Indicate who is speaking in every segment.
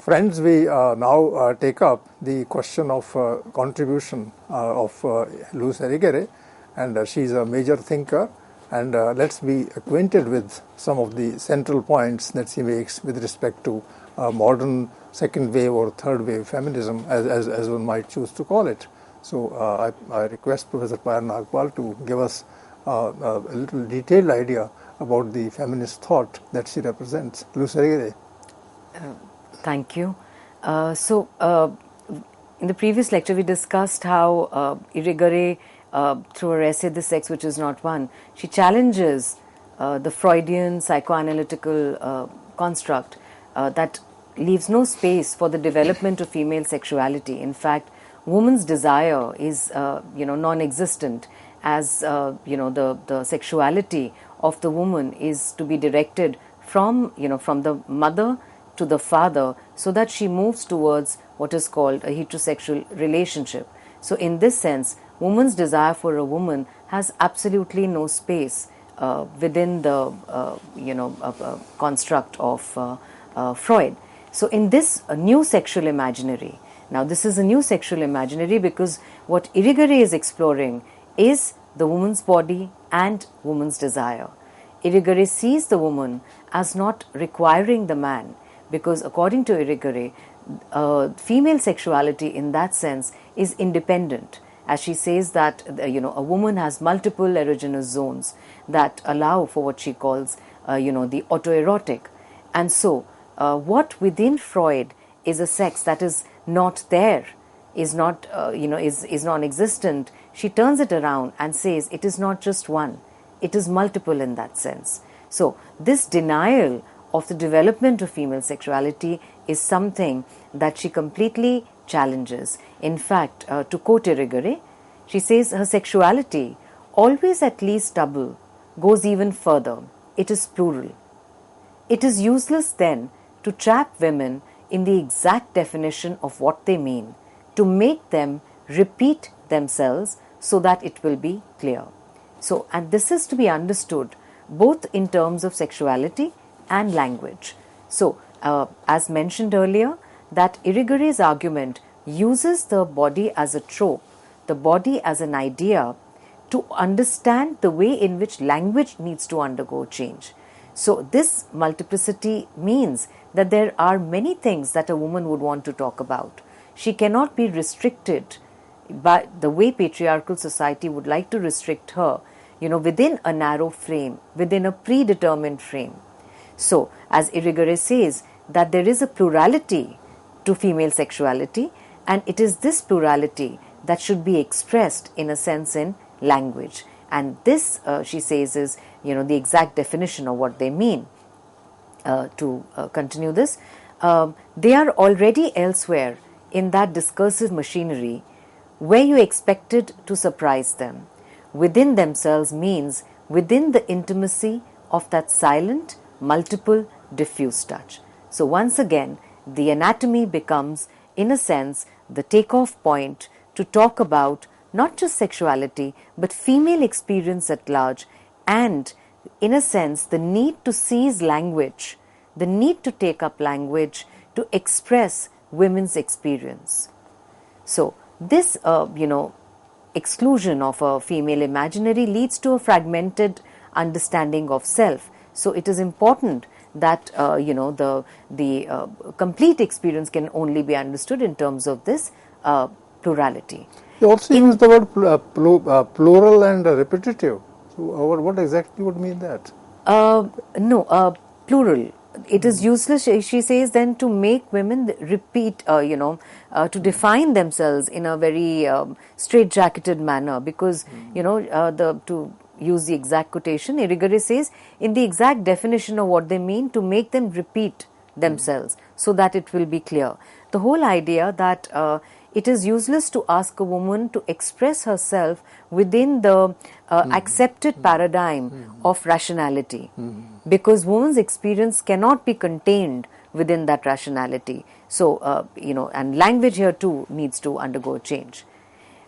Speaker 1: Friends, we now take up the question of contribution of Luz Irigaray, and she's a major thinker, and let's be acquainted with some of the central points that she makes with respect to modern second wave or third wave feminism, as one might choose to call it. So I request Professor Payal Nagpal to give us a little detailed idea about the feminist thought that she represents. Luz Irigaray.
Speaker 2: Thank you. In the previous lecture, we discussed how Irigaray, through her essay, The Sex Which Is Not One, she challenges the Freudian psychoanalytical construct that leaves no space for the development of female sexuality. In fact, woman's desire is, non-existent, as the sexuality of the woman is to be directed from the mother to the father, so that she moves towards what is called a heterosexual relationship. So in this sense, woman's desire for a woman has absolutely no space within the construct of Freud. So in this new sexual imaginary, now this is a new sexual imaginary because what Irigaray is exploring is the woman's body and woman's desire. Irigaray sees the woman as not requiring the man, because according to Irigaray, female sexuality in that sense is independent. As she says that a woman has multiple erogenous zones that allow for what she calls the autoerotic. And so what within Freud is a sex that is not there, is not is non-existent, she turns it around and says it is not just one, it is multiple in that sense. So this denial of the development of female sexuality is something that she completely challenges. In fact, to quote Irigaray, she says her sexuality, always at least double, goes even further. It is plural. It is useless then to trap women in the exact definition of what they mean, to make them repeat themselves so that it will be clear. So, and this is to be understood both in terms of sexuality and language. So, as mentioned earlier, that Irigaray's argument uses the body as a trope, the body as an idea, to understand the way in which language needs to undergo change. So, this multiplicity means that there are many things that a woman would want to talk about. She cannot be restricted by the way patriarchal society would like to restrict her, within a narrow frame, within a predetermined frame. So, as Irigaray says, that there is a plurality to female sexuality, and it is this plurality that should be expressed in a sense in language. And this, she says, is the exact definition of what they mean. To continue this, they are already elsewhere in that discursive machinery where you expected to surprise them. Within themselves means within the intimacy of that silent, multiple, diffuse touch. So once again, the anatomy becomes, in a sense, the takeoff point to talk about not just sexuality, but female experience at large, and, in a sense, the need to seize language, the need to take up language to express women's experience. So this, exclusion of a female imaginary leads to a fragmented understanding of self. So it is important that the complete experience can only be understood in terms of this plurality.
Speaker 1: You also use the word plural and repetitive. So what exactly would mean that?
Speaker 2: Plural. It is useless, she says, then to make women repeat, to define themselves in a very straitjacketed manner, because, to use the exact quotation, Irigaray says, in the exact definition of what they mean, to make them repeat themselves so that it will be clear. The whole idea that it is useless to ask a woman to express herself within the accepted paradigm of rationality, because woman's experience cannot be contained within that rationality. So, and language here too needs to undergo change.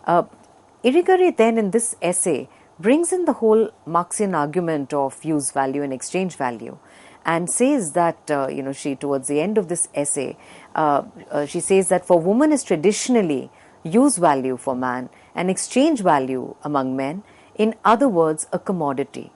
Speaker 2: Irigaray then in this essay brings in the whole Marxian argument of use value and exchange value, and says that, she, towards the end of this essay, she says that for woman is traditionally use value for man and exchange value among men, in other words, a commodity.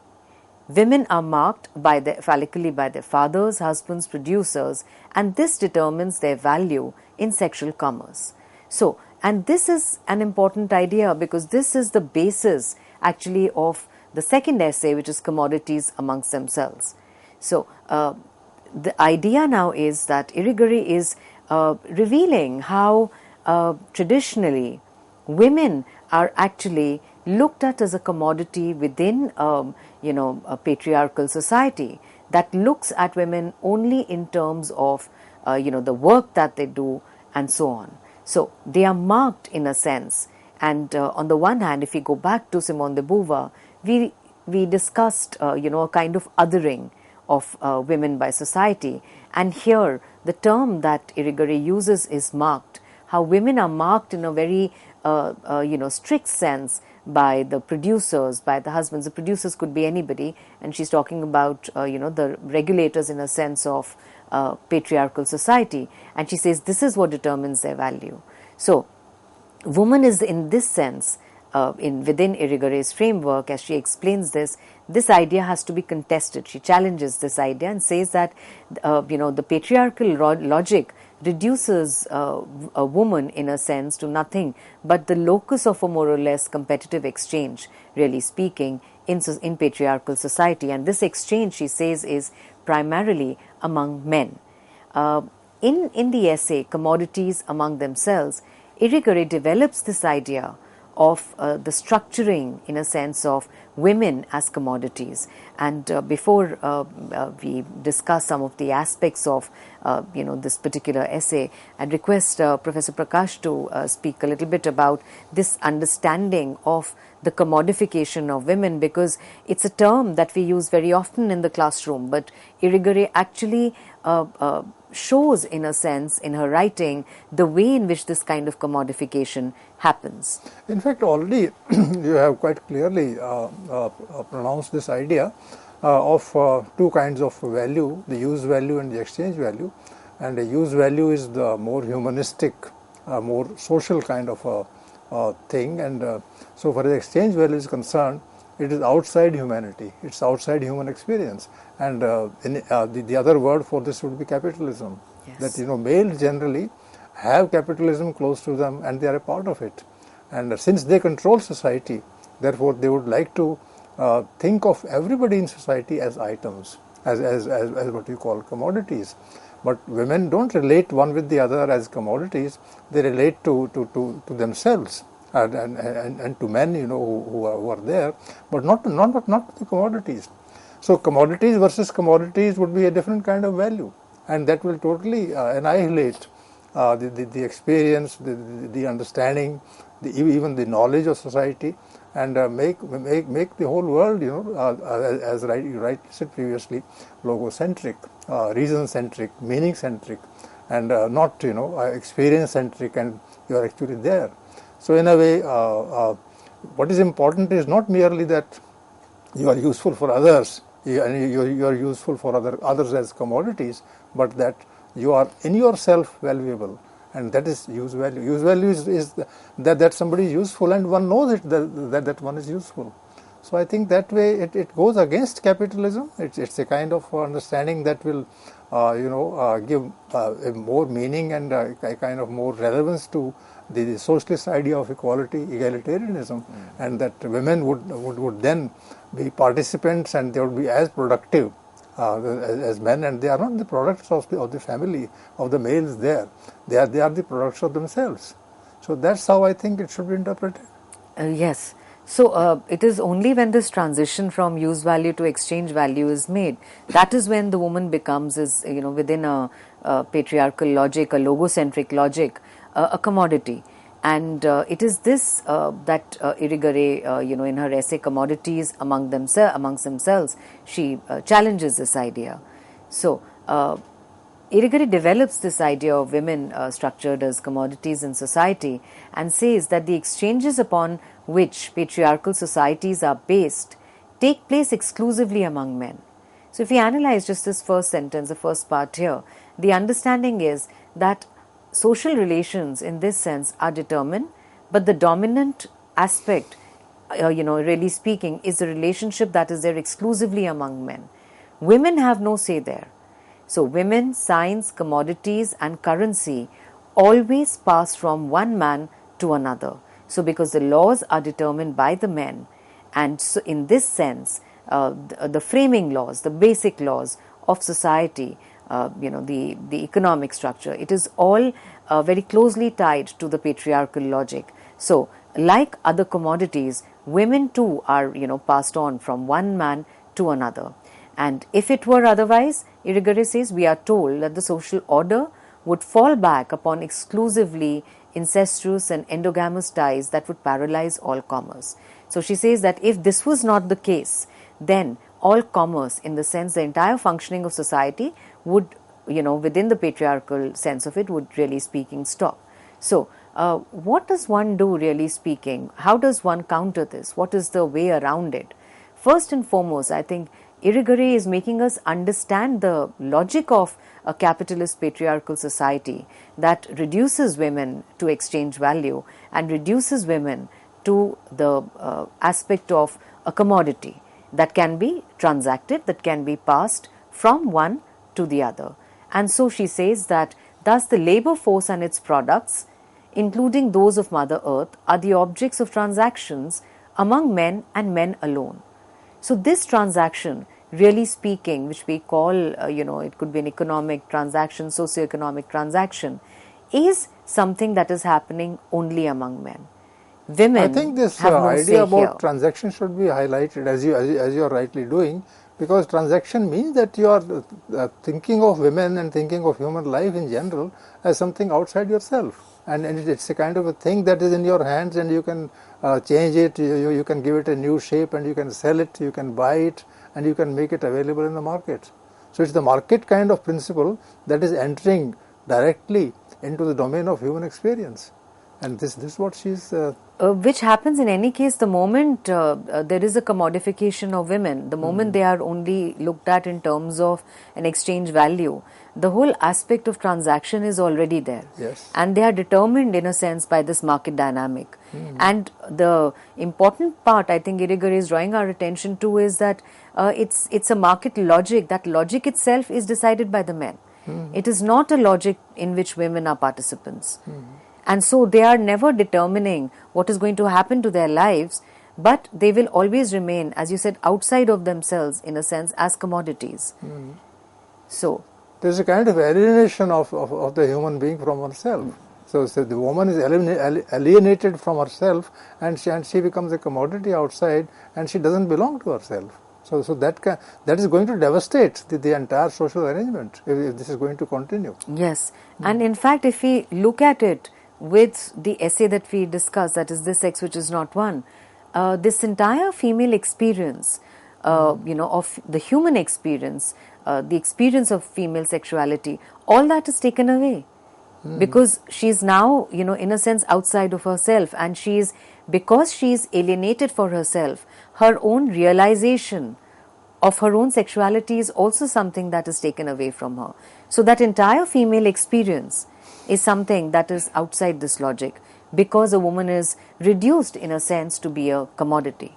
Speaker 2: Women are marked phallically by their fathers, husbands, producers, and this determines their value in sexual commerce. So, and this is an important idea because this is the basis actually of the second essay, which is commodities amongst themselves. So, the idea now is that Irigaray is revealing how traditionally women are actually looked at as a commodity within, a patriarchal society that looks at women only in terms of, the work that they do and so on. So they are marked in a sense. And on the one hand, if we go back to Simone de Beauvoir, we discussed, a kind of othering of women by society. And here, the term that Irigaray uses is marked. How women are marked in a very, strict sense by the producers, by the husbands. The producers could be anybody, and she's talking about, the regulators in a sense of patriarchal society. And she says this is what determines their value. So, woman is in this sense, within Irigaray's framework, as she explains this idea has to be contested. She challenges this idea and says that, the patriarchal logic reduces a woman in a sense to nothing but the locus of a more or less competitive exchange, really speaking, in patriarchal society. And this exchange, she says, is primarily among men. In the essay, Commodities Among Themselves, Irigaray develops this idea of the structuring, in a sense, of women as commodities. And before we discuss some of the aspects of this particular essay, I'd request Professor Prakash to speak a little bit about this understanding of the commodification of women, because it's a term that we use very often in the classroom, but Irigaray actually shows, in a sense, in her writing, the way in which this kind of commodification happens.
Speaker 1: In fact, already you have quite clearly pronounced this idea of two kinds of value, the use value and the exchange value. And the use value is the more humanistic, more social kind of thing. And so far as exchange value is concerned, it is outside humanity, it's outside human experience. And the other word for this would be capitalism.
Speaker 2: Yes.
Speaker 1: That, males generally have capitalism close to them and they are a part of it. And since they control society, therefore they would like to think of everybody in society as items, as what you call commodities. But women don't relate one with the other as commodities, they relate to themselves. And to men, who are there, but not to the commodities. So commodities versus commodities would be a different kind of value, and that will totally annihilate the experience, the understanding, even the knowledge of society, and make the whole world, as you rightly said previously, logocentric, reason-centric, meaning-centric, and not experience-centric, and you are actually there. So in a way, what is important is not merely that you are useful for others, you are useful for others as commodities, but that you are in yourself valuable, and that is use value. Use value is that somebody is useful, and one knows it that one is useful. So I think that way it goes against capitalism. It's a kind of understanding that will give a more meaning and a kind of more relevance to the socialist idea of equality, egalitarianism, and that women would then be participants and they would be as productive as men, and they are not the products of the family, of the males there. They are the products of themselves. So that's how I think it should be interpreted.
Speaker 2: Yes. So it is only when this transition from use value to exchange value is made, that is when the woman becomes, within a patriarchal logic, a logocentric logic, a commodity. And it is this that Irigaray, in her essay Commodities Amongst Themselves, she challenges this idea. So Irigaray develops this idea of women structured as commodities in society and says that the exchanges upon which patriarchal societies are based take place exclusively among men. So if we analyze just this first sentence, the first part here, the understanding is that social relations in this sense are determined, but the dominant aspect, really speaking, is the relationship that is there exclusively among men. Women have no say there. So women, science, commodities and currency always pass from one man to another. So because the laws are determined by the men, and so in this sense, the framing laws, the basic laws of society, the economic structure, it is all very closely tied to the patriarchal logic. So like other commodities, women too are passed on from one man to another. And if it were otherwise, Irigaray says, we are told that the social order would fall back upon exclusively incestuous and endogamous ties that would paralyze all commerce. So she says that if this was not the case, then all commerce, in the sense the entire functioning of society would, within the patriarchal sense of it, would really speaking stop. So what does one do, really speaking? How does one counter this? What is the way around it? First and foremost, I think Irigaray is making us understand the logic of a capitalist patriarchal society that reduces women to exchange value and reduces women to the aspect of a commodity that can be transacted, that can be passed from one to the other. And so she says that thus the labor force and its products, including those of Mother Earth, are the objects of transactions among men and men alone. So this transaction, really speaking, which we call, it could be an economic transaction, socio-economic transaction, is something that is happening only among men. Women,
Speaker 1: I think this
Speaker 2: have no say
Speaker 1: idea about
Speaker 2: here.
Speaker 1: transaction should be highlighted as you are rightly doing, because transaction means that you are thinking of women and thinking of human life in general as something outside yourself, and it's a kind of a thing that is in your hands, and you can change it, you can give it a new shape, and you can sell it, you can buy it, and you can make it available in the market. So it's the market kind of principle that is entering directly into the domain of human experience. And this is what she's...
Speaker 2: which happens in any case the moment there is a commodification of women, the moment they are only looked at in terms of an exchange value, the whole aspect of transaction is already there.
Speaker 1: Yes.
Speaker 2: And they are determined in a sense by this market dynamic. And the important part I think Irigaray is drawing our attention to is that it's a market logic. That logic itself is decided by the men. It is not a logic in which women are participants. And so they are never determining what is going to happen to their lives, but they will always remain, as you said, outside of themselves in a sense as commodities. So
Speaker 1: there's a kind of alienation of the human being from herself. So the woman is alienated from herself, and she becomes a commodity outside, and she doesn't belong to herself. So that is going to devastate the entire social arrangement if this is going to continue.
Speaker 2: Yes, and in fact, if we look at it with the essay that we discussed, that is This Sex Which Is Not One, this entire female experience, of the human experience, the experience of female sexuality, all that is taken away. Because she is now, in a sense outside of herself, and because she is alienated for herself, her own realization of her own sexuality is also something that is taken away from her. So that entire female experience is something that is outside this logic, because a woman is reduced in a sense to be a commodity.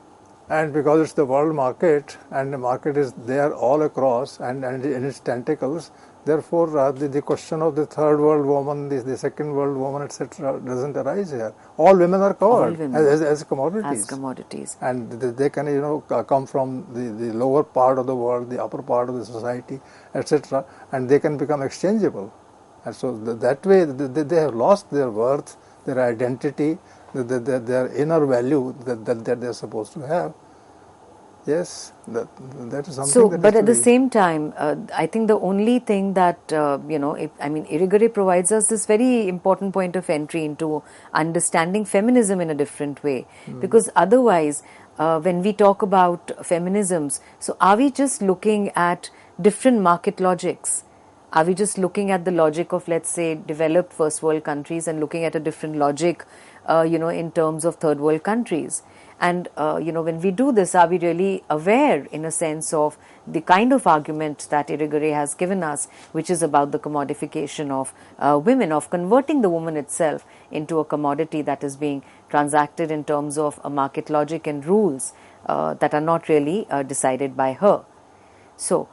Speaker 1: And because it's the world market, and the market is there all across and in its tentacles, therefore the question of the third world woman, the second world woman, etc. doesn't arise here. All women are covered as commodities.
Speaker 2: As commodities.
Speaker 1: And they can come from the lower part of the world, the upper part of the society, etc. and they can become exchangeable. And so that way they have lost their worth, their identity, their inner value that they're supposed to have. Yes, that is something.
Speaker 2: So,
Speaker 1: that
Speaker 2: but at the
Speaker 1: be...
Speaker 2: same time, I think the only thing that, Irigaray provides us this very important point of entry into understanding feminism in a different way. Because otherwise, when we talk about feminisms, so are we just looking at different market logics? Are we just looking at the logic of, let's say, developed first world countries and looking at a different logic in terms of third world countries. And, when we do this, are we really aware, in a sense, of the kind of argument that Irigaray has given us, which is about the commodification of women, of converting the woman itself into a commodity that is being transacted in terms of a market logic and rules that are not really decided by her. So,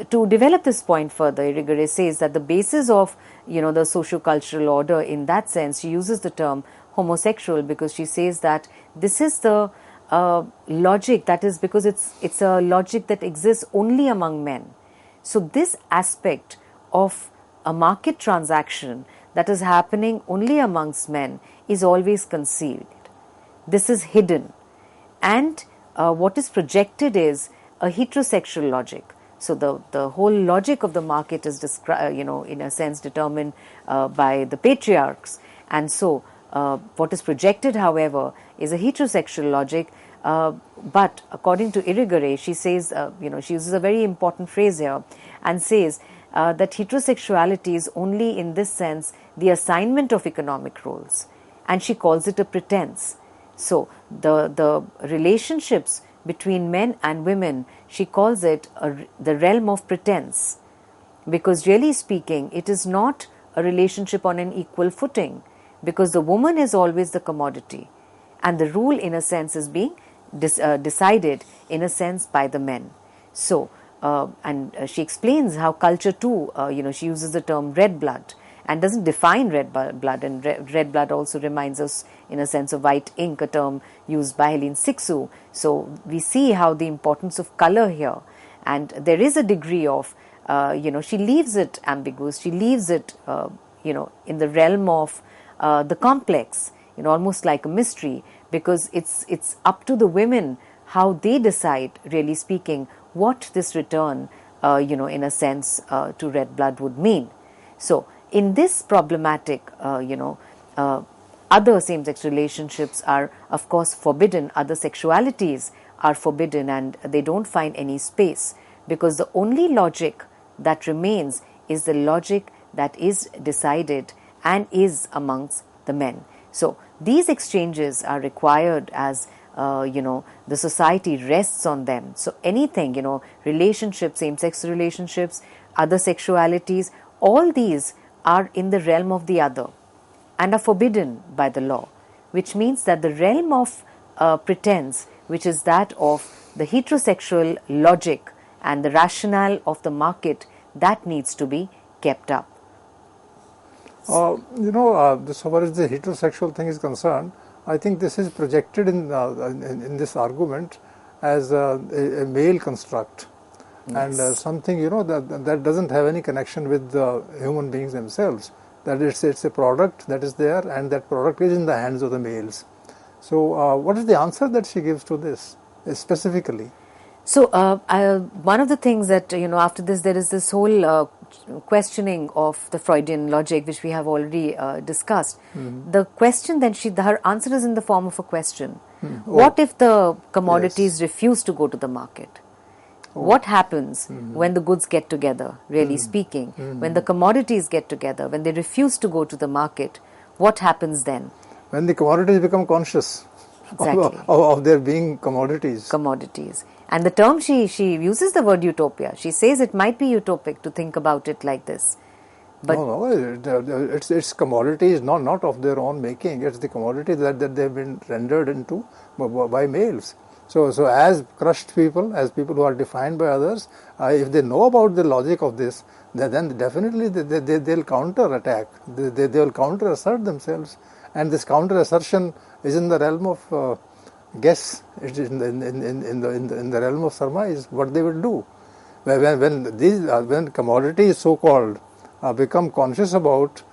Speaker 2: to develop this point further, Irigaray says that the basis of, the socio-cultural order, in that sense, she uses the term homosexual, because she says that this is the logic, that is because it's a logic that exists only among men. So this aspect of a market transaction that is happening only amongst men is always concealed. This is hidden, and what is projected is a heterosexual logic. So the whole logic of the market is in a sense determined by the patriarchs, and so what is projected, however, is a heterosexual logic. But according to Irigaray, she says, she uses a very important phrase here and says that heterosexuality is only, in this sense, the assignment of economic roles, and she calls it a pretense. So the relationships between men and women, she calls it the realm of pretense, because really speaking, it is not a relationship on an equal footing, because the woman is always the commodity, and the rule, in a sense, is being decided, in a sense, by the men. So, and she explains how culture too, she uses the term red blood and doesn't define red blood, and red blood also reminds us, in a sense, of white ink, a term used by Helene Sixou. So we see how the importance of color here, and there is a degree of, she leaves it ambiguous, she leaves it, in the realm of the complex, almost like a mystery, because it's up to the women how they decide, really speaking, what this return, in a sense, to red blood would mean. So, in this problematic, other same-sex relationships are, of course, forbidden, other sexualities are forbidden, and they don't find any space, because the only logic that remains is the logic that is decided and is amongst the men. So these exchanges are required as the society rests on them. So anything, relationships, same-sex relationships, other sexualities, all these are in the realm of the other and are forbidden by the law, which means that the realm of pretense, which is that of the heterosexual logic and the rationale of the market, that needs to be kept up.
Speaker 1: As far as the heterosexual thing is concerned, I think this is projected in this argument as a male construct, yes. And something that doesn't have any connection with the human beings themselves. That it's a product that is there, and that product is in the hands of the males. So, what is the answer that she gives to this specifically?
Speaker 2: So, one of the things that after this, there is this whole questioning of the Freudian logic, which we have already discussed. Mm-hmm. The question then her answer is in the form of a question. Mm-hmm. What if the commodities yes. refuse to go to the market? Oh. What happens mm-hmm. when the goods get together, really mm-hmm. speaking? Mm-hmm. When the commodities get together, when they refuse to go to the market, what happens then?
Speaker 1: When the commodities become conscious exactly. of their being commodities.
Speaker 2: Commodities. And the term, she uses the word utopia. She says it might be utopic to think about it like this. But
Speaker 1: no, it's commodities not of their own making. It's the commodities that they've been rendered into by males. So as crushed people, as people who are defined by others, if they know about the logic of this, then definitely they'll counter-attack. They'll counter-assert themselves. And this counter-assertion is in the realm of guess. It is in the realm of surmise, what they will do. When commodities, so-called, become conscious about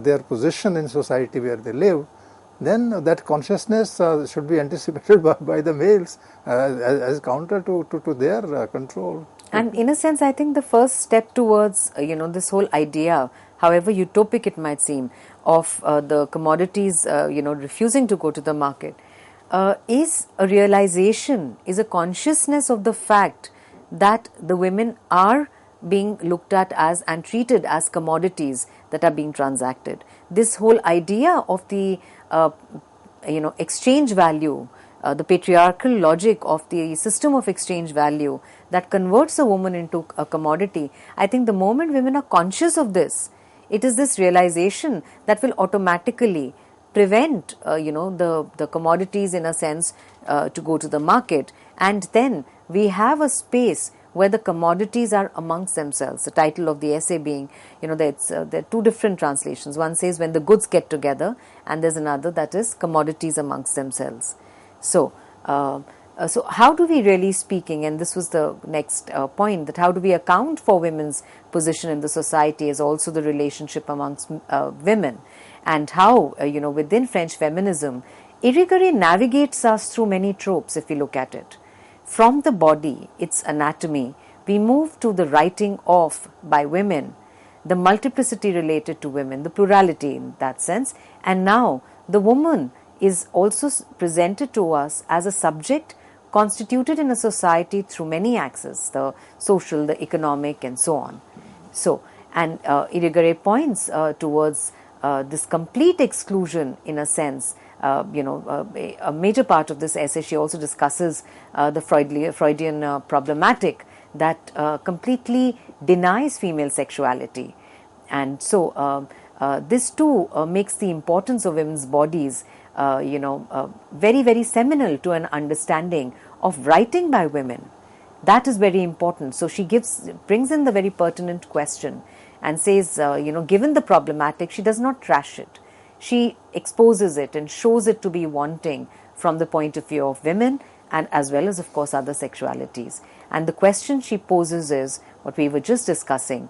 Speaker 1: their position in society where they live, then that consciousness should be anticipated by the males as counter to their control.
Speaker 2: And in a sense, I think the first step towards this whole idea, however utopic it might seem, of the commodities refusing to go to the market, is a realization, is a consciousness of the fact that the women are being looked at as and treated as commodities that are being transacted. This whole idea of the exchange value, the patriarchal logic of the system of exchange value that converts a woman into a commodity, I think the moment women are conscious of this, it is this realization that will automatically prevent the commodities in a sense to go to the market, and then we have a space where the commodities are amongst themselves. The title of the essay being, there are two different translations. One says when the goods get together, and there's another that is commodities amongst themselves. So how do we really speaking, and this was the next point, that how do we account for women's position in the society as also the relationship amongst women, and how, within French feminism, Irigaray navigates us through many tropes if we look at it. From the body, its anatomy, we move to the writing of by women, the multiplicity related to women, the plurality in that sense, and now the woman is also presented to us as a subject constituted in a society through many axes, the social, the economic, and so on. So, and Irigaray points towards this complete exclusion in a sense. A major part of this essay, she also discusses the Freudian problematic that completely denies female sexuality. And so this too makes the importance of women's bodies very, very seminal to an understanding of writing by women. That is very important. So she brings in the very pertinent question and says, given the problematic, she does not trash it. She exposes it and shows it to be wanting from the point of view of women, and as well as, of course, other sexualities. And the question she poses is what we were just discussing,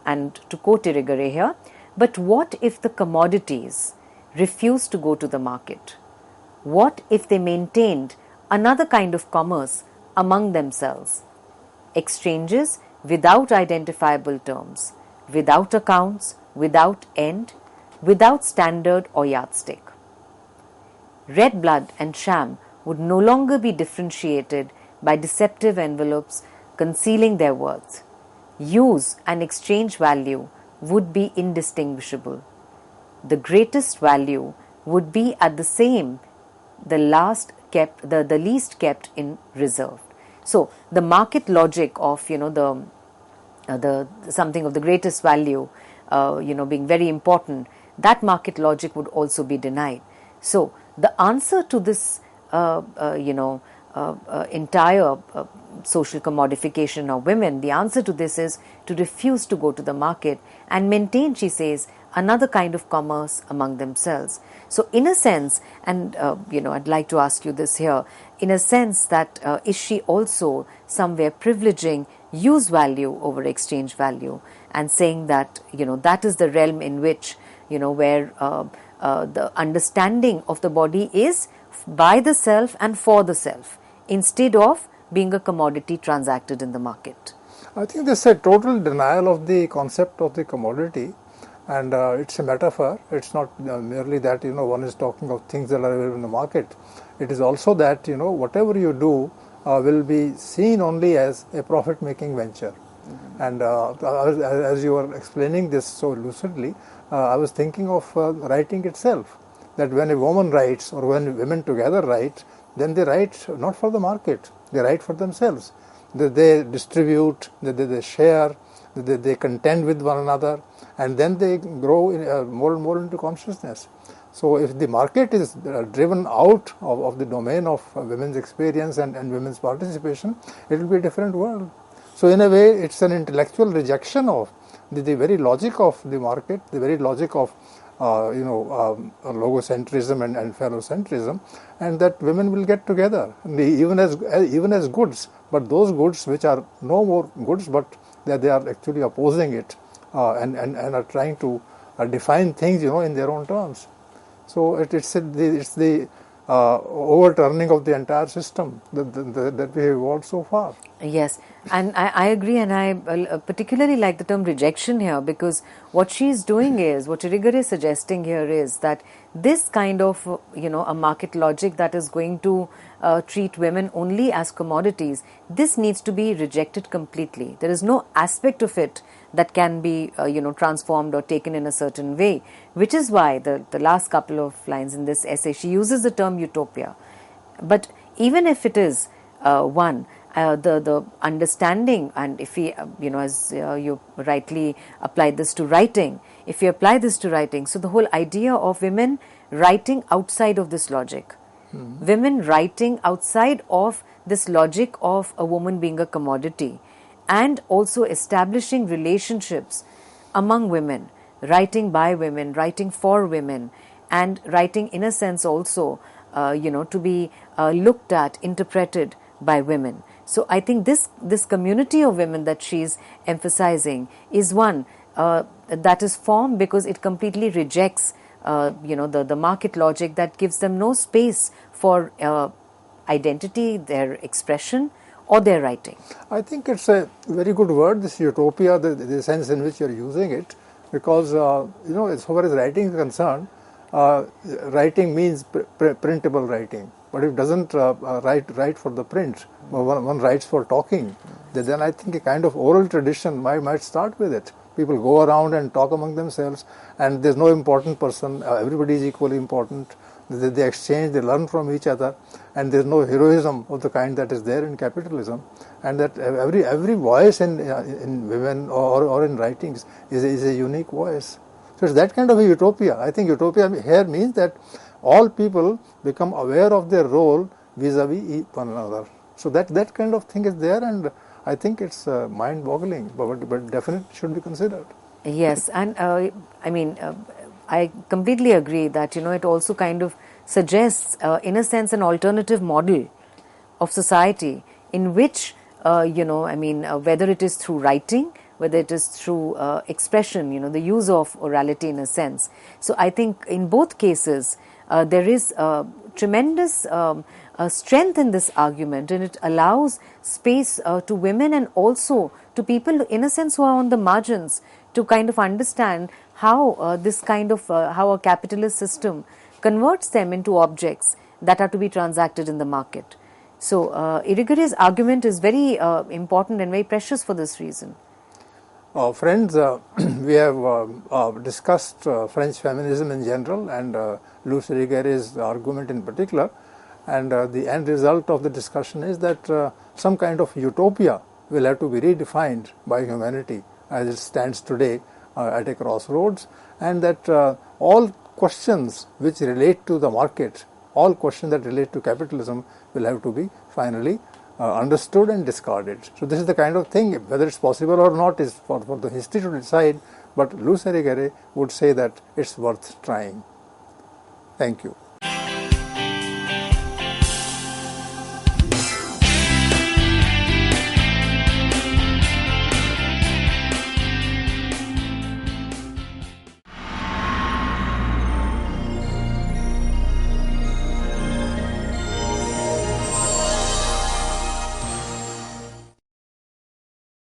Speaker 2: and to quote Irigaray here, but what if the commodities refused to go to the market? What if they maintained another kind of commerce among themselves? Exchanges without identifiable terms, without accounts, without end, without standard or yardstick. Red blood and sham would no longer be differentiated by deceptive envelopes concealing their worth. Use and exchange value would be indistinguishable. The greatest value would be at the same, the least kept in reserve. So the market logic of the something of the greatest value being very important, that market logic would also be denied. So the answer to this entire social commodification of women, the answer to this is to refuse to go to the market and maintain, she says, another kind of commerce among themselves. So in a sense, and I'd like to ask you this here, in a sense that is she also somewhere privileging use value over exchange value, and saying that that is the realm in which where the understanding of the body is by the self and for the self, instead of being a commodity transacted in the market.
Speaker 1: I think this is a total denial of the concept of the commodity, and it's a metaphor. It's not merely that one is talking of things that are available in the market. It is also that whatever you do will be seen only as a profit-making venture. Mm-hmm. And as you were explaining this so lucidly, I was thinking of writing itself. That when a woman writes, or when women together write, then they write not for the market, they write for themselves. They distribute, they share, they contend with one another, and then they grow more and more into consciousness. So if the market is driven out of the domain of women's experience and women's participation, it will be a different world. So in a way, it's an intellectual rejection of the very logic of the market, the very logic of logocentrism and phallocentrism, and that women will get together, even as goods, but those goods which are no more goods, but that they are actually opposing it and are trying to define things in their own terms. So it's the overturning of the entire system that we have evolved so far.
Speaker 2: Yes, And I agree, and I particularly like the term rejection here, because what she's doing is, what Irigaray is suggesting here is that this kind of, a market logic that is going to treat women only as commodities, this needs to be rejected completely. There is no aspect of it that can be, transformed or taken in a certain way, which is why the last couple of lines in this essay, she uses the term utopia. But even if it is one, the understanding, and if we, as you rightly applied this to writing, if we apply this to writing, so the whole idea of women writing outside of this logic, women writing outside of this logic of a woman being a commodity, and also establishing relationships among women, writing by women, writing for women, and writing in a sense also, to be looked at, interpreted by women. So I think this community of women that she's emphasizing is one that is formed because it completely rejects, the market logic that gives them no space for identity, their expression, or their writing.
Speaker 1: I think it's a very good word, this utopia, the sense in which you're using it, because, as far as writing is concerned, writing means printable writing. But if it doesn't write for the print, one writes for talking, then I think a kind of oral tradition might start with it. People go around and talk among themselves, and there's no important person. Everybody is equally important. They exchange, they learn from each other, and there's no heroism of the kind that is there in capitalism. And that every voice in women or in writings is a unique voice. So it's that kind of a utopia. I think utopia here means that all people become aware of their role vis-a-vis one another. So that kind of thing is there, and I think it's mind-boggling, but definitely should be considered.
Speaker 2: Yes, and I completely agree that, it also kind of suggests, in a sense, an alternative model of society in which, whether it is through writing, whether it is through expression, the use of orality in a sense. So I think in both cases, there is tremendous strength in this argument, and it allows space to women and also to people, in a sense, who are on the margins, to kind of understand how this kind of, how a capitalist system converts them into objects that are to be transacted in the market. So Irigaray's argument is very important and very precious for this reason.
Speaker 1: Friends, we have discussed French feminism in general and Luce Irigaray's argument in particular, and the end result of the discussion is that some kind of utopia will have to be redefined by humanity as it stands today at a crossroads, and that all questions which relate to the market, all questions that relate to capitalism will have to be finally understood and discarded. So this is the kind of thing, whether it's possible or not is for the history to decide, but Luce Irigaray would say that it's worth trying. Thank you.